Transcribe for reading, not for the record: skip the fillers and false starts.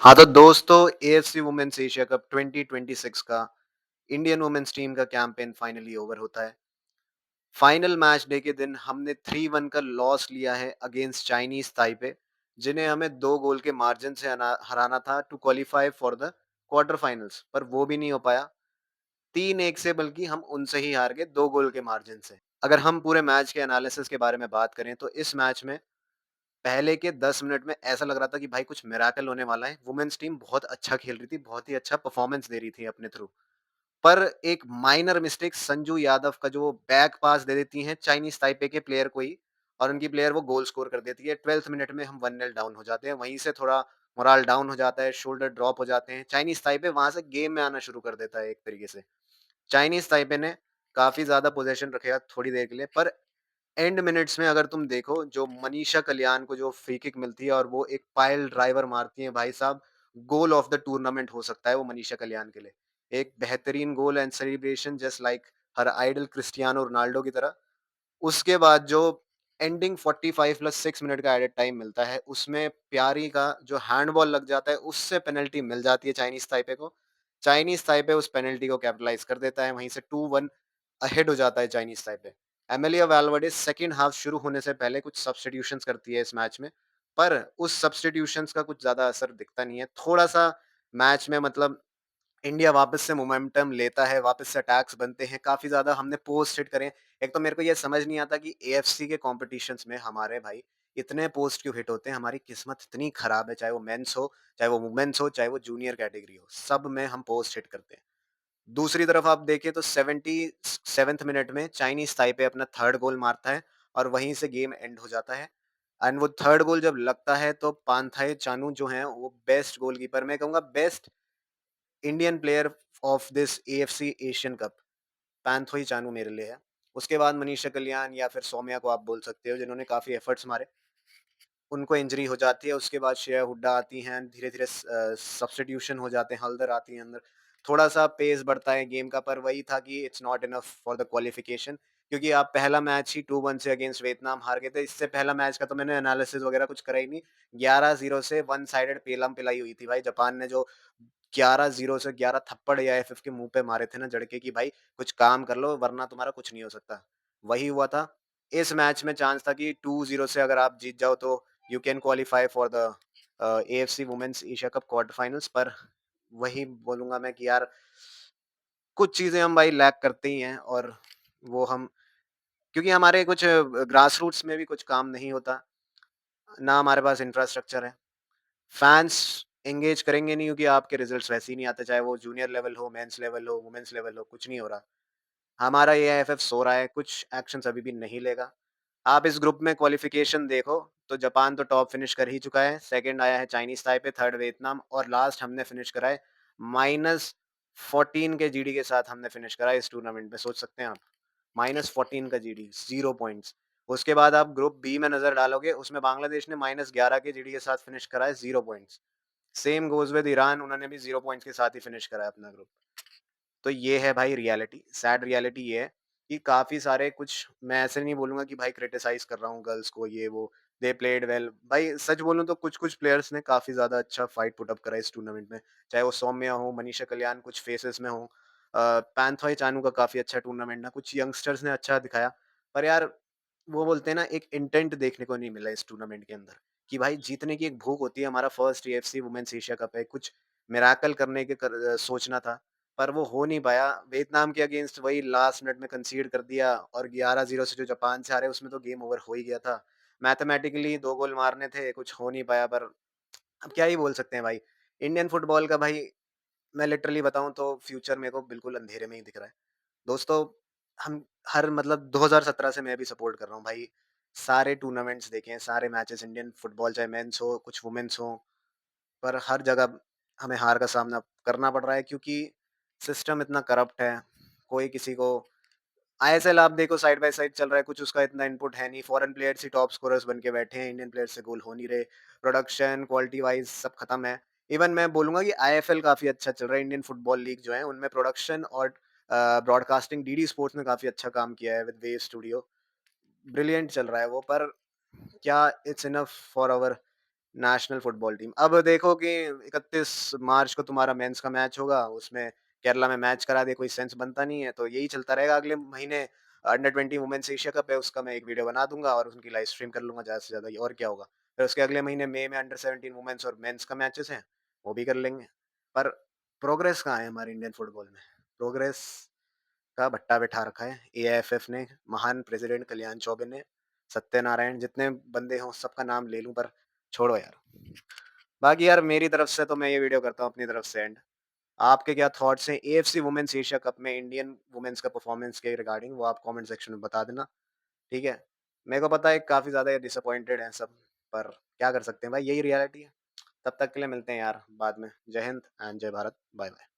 हाँ, तो दोस्तों एएफसी वुमेन्स एशिया कप 2026 का इंडियन वुमेन्स टीम का कैंपेन फाइनली ओवर होता है। फाइनल मैच डे के दिन हमने 3-1 का लॉस लिया है अगेंस्ट चाइनीज ताइपे, जिन्हें हमें 2 गोल के मार्जिन से हराना था to qualify for the quarter finals, पर वो भी नहीं हो पाया। 3-1 से, बल्कि हम उनसे ही हार गए 2 गोल के मार्जिन से। अगर हम पूरे मैच के एनालिसिस के बारे में बात करें तो इस मैच में पहले के 10 मिनट में ऐसा लग रहा था कि भाई कुछ मिरेकल होने वाला है। वुमेन्स टीम बहुत अच्छा खेल रही थी, बहुत ही अच्छा परफॉर्मेंस दे रही थी अपने थ्रू। पर एक माइनर मिस्टेक संजू यादव का जो बैक पास दे देती हैं चाइनीज़ ताइपे के प्लेयर को ही, और उनकी प्लेयर वो गोल स्कोर कर देती है। 12th मिनट में हम 1-0 डाउन हो जाते हैं। वहीं से थोड़ा मोराल डाउन हो जाता है, शोल्डर ड्रॉप हो जाते हैं। चाइनीज़ ताइपे वहाँ से गेम में आना शुरू कर देता है एक तरीके से। चाइनीज़ ताइपे ने काफ़ी ज़्यादा पोज़ेशन रखेगा थोड़ी देर के लिए, पर एंड मिनट्स में अगर तुम देखो, जो मनीषा कल्याण को जो फ्री किक मिलती है और वो एक पाइल ड्राइवर मारती है, भाई साहब गोल ऑफ द टूर्नामेंट हो सकता है वो मनीषा कल्याण के लिए। एक बेहतरीन goal and celebration just like her idol Cristiano Ronaldo की तरह। उसके बाद जो एंडिंग 45 प्लस 6 मिनट का एडेड टाइम मिलता है, उसमें प्यारी का जो हैंडबॉल लग जाता है, उससे पेनल्टी मिल जाती है चाइनीज़ ताइपे को। चाइनीज़ ताइपे उस पेनल्टी को कैपिटलाइज़ कर देता है, वहीं से 2-1 अहेड हो जाता है Chinese Taipei. Emilia Valverde second half शुरू होने से पहले कुछ सब्स्टिट्यूशंस करती है इस मैच में, पर उस सब्स्टिट्यूशंस का कुछ ज़्यादा असर दिखता नहीं है। थोड़ा-सा मैच में मतलब इंडिया वापस से मोमेंटम लेता है, वापस से अटैक्स बनते हैं, काफ़ी ज़्यादा हमने पोस्ट हिट करे। एक तो मेरे को ये समझ नहीं आता कि एएफसी के कॉम्पिटिशन्स में हमारे भाई इतने पोस्ट क्यों हिट होते हैं? हमारी किस्मत इतनी खराब है, चाहे वो मेंस हो, चाहे वो वुमेन्स हो, चाहे वो जूनियर कैटेगरी हो, सब में हम पोस्ट हिट करते हैं। दूसरी तरफ आप देखें तो 77th मिनट में चाइनीज़ ताइपे अपना थर्ड गोल मारता है और वहीं से गेम एंड हो जाता है। एंड वो थर्ड गोल जब लगता है तो पांथाई चानू जो हैं वो बेस्ट गोलकीपर, मैं कहूँगा best Indian player of this AFC Asian cup Panthoi Chanu मेरे लिए है। उसके बाद मनीषा कल्याण या फिर सौम्या को आप बोल सकते हो, जिन्होंने काफ़ी एफर्ट्स मारे। उनको इंजरी हो जाती है, उसके बाद श्रेया हुड्डा आती हैं, धीरे-धीरे सब्स्टिट्यूशन हो जाते हैं, हल्दर आती हैं अंदर। थोड़ा-सा पेस बढ़ता है गेम का, पर वही था कि it's not enough for the qualification, क्योंकि आप पहला मैच ही 2-1 से अगेंस्ट वियतनाम हार गए थे। इससे पहला मैच का तो मैंने एनालिसिस वगैरह कुछ करा ही नहीं। 11-0 से वन साइडेड पेलम-पिलाई हुई थी भाई। जापान ने जो 11-0 से 11 थप्पड़ एआईएफएफ के मुँह पे मारे थे ना जड़के कि भाई कुछ काम कर लो वरना तुम्हारा कुछ नहीं हो सकता। वही हुआ था। इस मैच में चांस था कि 2-0 से अगर आप जीत जाओ तो you can qualify for the AFC women's Asia Cup quarter finals, पर वही बोलूँगा मैं कि यार कुछ चीज़ें हम भाई लैक करते ही हैं, और वो हम क्योंकि हमारे कुछ ग्रास रूट्स में भी कुछ काम नहीं होता, ना हमारे पास इंफ्रास्ट्रक्चर है। फैन्स एंगेज करेंगे नहीं क्योंकि आपके रिजल्ट्स वैसे ही नहीं आते, चाहे वो जूनियर लेवल हो, मेंस लेवल हो, वुमेन्स लेवल हो, कुछ नहीं हो रहा। हमारा एआईएफएफ सो रहा है, कुछ एक्शंस अभी भी नहीं लेगा। आप इस ग्रुप में क्वालिफिकेशन देखो तो जापान तो टॉप फिनिश कर ही चुका है, सेकंड आया है चाइनीज ताइपे, थर्ड वियतनाम, और लास्ट हमने फिनिश करा है -14 के जीडी के साथ हमने फिनिश करा है इस टूर्नामेंट में, सोच सकते हैं आप। -14 का जीडी, 0 पॉइंट्स। उसके बाद आप ग्रुप बी में नज़र डालोगे, उसमें बांग्लादेश ने -11 के जीडी के साथ फिनिश करा है, 0 points. Same goes with Iran, उन्होंने भी 0 पॉइंट्स के साथ ही फिनिश करा है अपना ग्रुप। तो ये है भाई रियलिटी, सैड रियलिटी ये है कि काफ़ी सारे कुछ, मैं ऐसे नहीं बोलूँगा कि भाई क्रिटिसाइज़ कर रहा हूँ गर्ल्स को ये वो, दे प्लेड वेल। भाई सच बोलूँ तो कुछ-कुछ प्लेयर्स ने काफ़ी ज़्यादा अच्छा फाइट पुट अप करा इस टूर्नामेंट में। चाहे वो सौम्या हो, मनीषा कल्याण कुछ फेसेस में हो, पैंथॉय चानू का काफ़ी अच्छा टूर्नामेंट था, कुछ यंगस्टर्स ने अच्छा दिखाया। पर यार वो बोलते हैं ना, एक इंटेंट देखने को नहीं मिला इस टूर्नामेंट के अंदर, कि भाई जीतने की एक भूख होती है। हमारा first AFC women's Asia Cup है, कुछ मिरेकल करने के सोचना था, पर वो हो नहीं पाया। वियतनाम के अगेंस्ट वही लास्ट मिनट में कंसीड कर दिया, और 11-0 से जो जापान से हारे उसमें तो गेम ओवर हो ही गया था। मैथमेटिकली 2 गोल मारने थे, कुछ हो नहीं पाया, पर अब क्या ही बोल सकते हैं भाई। इंडियन फुटबॉल का भाई मैं लिटरली बताऊँ तो फ्यूचर मेरे को बिल्कुल अंधेरे में ही दिख रहा है। दोस्तों, हम हर मतलब 2017 से मैं भी सपोर्ट कर रहा हूँ भाई। सारे टूर्नामेंट्स देखे हैं, सारे मैचेस इंडियन फुटबॉल, चाहे मेंस हो, कुछ वुमेन्स हो, पर हर जगह हमें हार का सामना करना पड़ रहा है, क्योंकि सिस्टम इतना करप्ट है। कोई किसी को आईएसएल आप देखो साइड बाय साइड चल रहा है, कुछ उसका इतना इनपुट है नहीं। फॉरेन प्लेयर्स ही टॉप स्कोरर्स बन के बैठे हैं, इंडियन प्लेयर्स से गोल हो नहीं रहे। प्रोडक्शन, क्वालिटी वाइज़ सब खत्म है। इवन मैं बोलूँगा कि आईएफएल काफ़ी अच्छा चल रहा है, इंडियन फुटबॉल लीग जो है, उनमें प्रोडक्शन और ब्रॉडकास्टिंग डीडी स्पोर्ट्स ने काफ़ी अच्छा काम किया है विद वेव स्टूडियो। ब्रिलियंट चल रहा है वो, पर क्या it's enough for our national football team. अब देखो कि 31 मार्च को तुम्हारा मेंस का मैच होगा, उसमें केरला में मैच करा दे, कोई सेंस बनता नहीं है, तो यही चलता रहेगा अगले महीने। अंडर 20 वुमेन्स एशिया कप है, उसका मैं एक वीडियो बना दूँगा और उनकी लाइव स्ट्रीम कर लूँगा ज़्यादा से ज़्यादा, और क्या होगा। फिर उसके अगले महीने मई में अंडर 17 वुमेन्स और मेंस का मैचेस हैं, वो भी कर लेंगे। पर प्रोग्रेस कहाँ है हमारे इंडियन फुटबॉल में? प्रोग्रेस का भट्टा बिठा रखा है एआईएफएफ ने, महान प्रेसिडेंट कल्याण चौबे ने, सत्यनारायण, जितने बंदे हों सबका नाम ले लूँ पर छोड़ो यार। बाकी यार मेरी तरफ से तो मैं ये वीडियो करता हूँ अपनी तरफ से एंड। आपके क्या थॉट्स हैं एएफसी वुमेन्स एशिया कप में इंडियन वुमेन्स का परफॉर्मेंस के रिगार्डिंग, वो आप कमेंट सेक्शन में बता देना, ठीक है? मेरे को पता है काफ़ी ज़्यादा ये डिसअपॉइंटेड हैं सब, पर क्या कर सकते हैं भाई, यही रियलिटी है। तब तक के लिए मिलते हैं यार बाद में। जय हिंद एंड जय भारत। Bye bye.